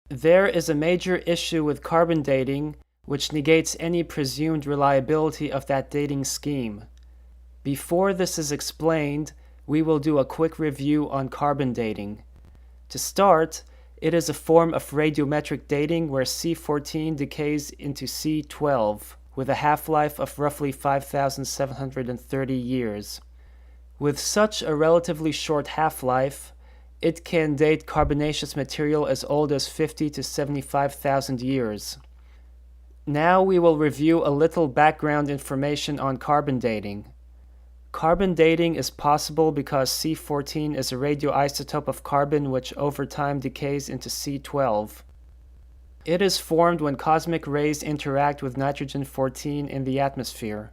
There is a major issue with carbon dating, which negates any presumed reliability of that dating scheme. Before this is explained, we will do a quick review on carbon dating. To start, it is a form of radiometric dating where C14 decays into C12 with a half-life of roughly 5,730 years. With such a relatively short half-life, it can date carbonaceous material as old as 50 to 75,000 years. Now we will review a little background information on carbon dating. Carbon dating is possible because C14 is a radioisotope of carbon which over time decays into C12. It is formed when cosmic rays interact with nitrogen-14 in the atmosphere.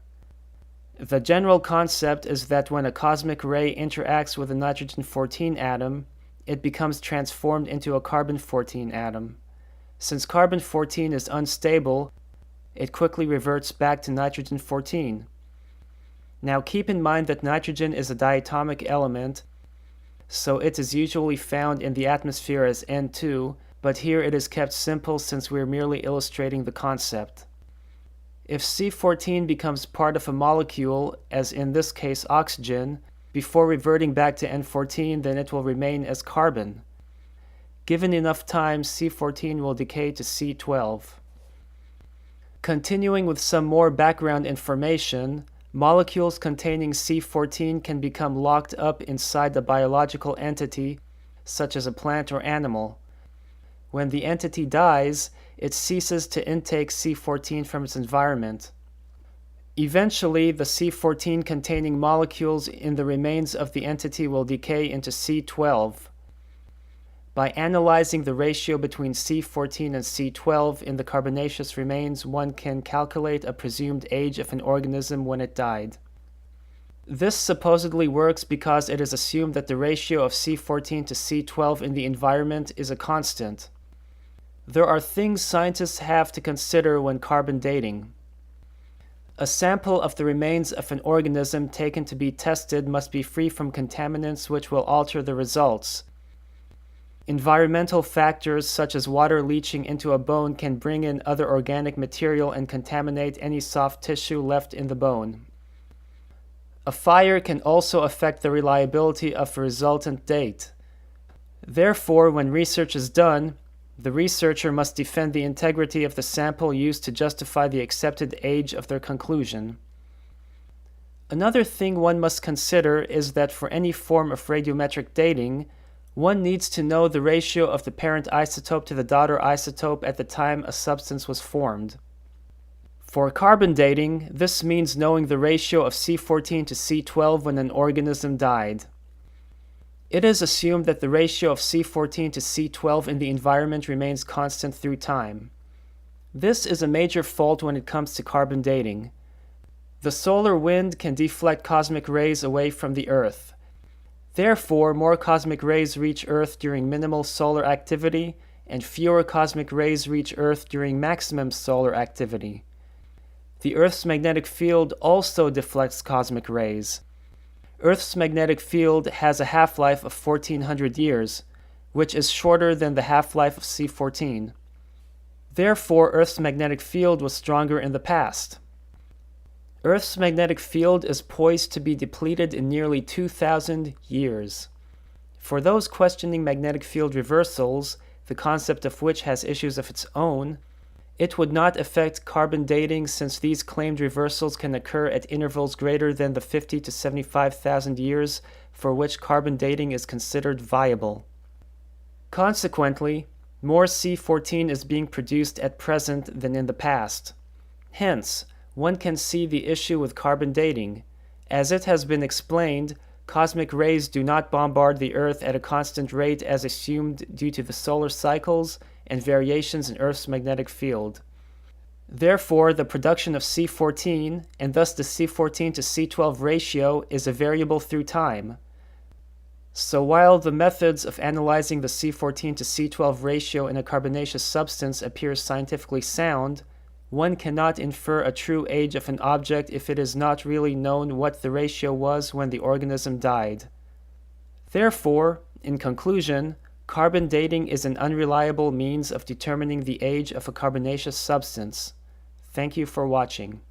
The general concept is that when a cosmic ray interacts with a nitrogen-14 atom, it becomes transformed into a carbon-14 atom. Since carbon-14 is unstable, it quickly reverts back to nitrogen-14. Now keep in mind that nitrogen is a diatomic element, so it is usually found in the atmosphere as N2, but here it is kept simple since we are merely illustrating the concept. If C14 becomes part of a molecule, as in this case oxygen, before reverting back to N14, then it will remain as carbon. Given enough time, C14 will decay to C12. Continuing with some more background information, molecules containing C14 can become locked up inside a biological entity, such as a plant or animal. When the entity dies, it ceases to intake C14 from its environment. Eventually, the C14 containing molecules in the remains of the entity will decay into C12. By analyzing the ratio between C14 and C12 in the carbonaceous remains, one can calculate a presumed age of an organism when it died. This supposedly works because it is assumed that the ratio of C14 to C12 in the environment is a constant. There are things scientists have to consider when carbon dating. A sample of the remains of an organism taken to be tested must be free from contaminants which will alter the results. Environmental factors such as water leaching into a bone can bring in other organic material and contaminate any soft tissue left in the bone. A fire can also affect the reliability of a resultant date. Therefore, when research is done, the researcher must defend the integrity of the sample used to justify the accepted age of their conclusion. Another thing one must consider is that for any form of radiometric dating, one needs to know the ratio of the parent isotope to the daughter isotope at the time a substance was formed. For carbon dating, this means knowing the ratio of C14 to C12 when an organism died. It is assumed that the ratio of C14 to C12 in the environment remains constant through time. This is a major fault when it comes to carbon dating. The solar wind can deflect cosmic rays away from the Earth. Therefore, more cosmic rays reach Earth during minimal solar activity, and fewer cosmic rays reach Earth during maximum solar activity. The Earth's magnetic field also deflects cosmic rays. Earth's magnetic field has a half-life of 1400 years, which is shorter than the half-life of C14. Therefore, Earth's magnetic field was stronger in the past. Earth's magnetic field is poised to be depleted in nearly 2,000 years. For those questioning magnetic field reversals, the concept of which has issues of its own, it would not affect carbon dating since these claimed reversals can occur at intervals greater than the 50 to 75,000 years for which carbon dating is considered viable. Consequently, more C14 is being produced at present than in the past. Hence, one can see the issue with carbon dating. As it has been explained, cosmic rays do not bombard the Earth at a constant rate as assumed due to the solar cycles and variations in Earth's magnetic field. Therefore, the production of C14, and thus the C14 to C12 ratio, is a variable through time. So while the methods of analyzing the C14 to C12 ratio in a carbonaceous substance appears scientifically sound, one cannot infer a true age of an object if it is not really known what the ratio was when the organism died. Therefore, in conclusion, Carbon dating is an unreliable means of determining the age of a carbonaceous substance. Thank you for watching.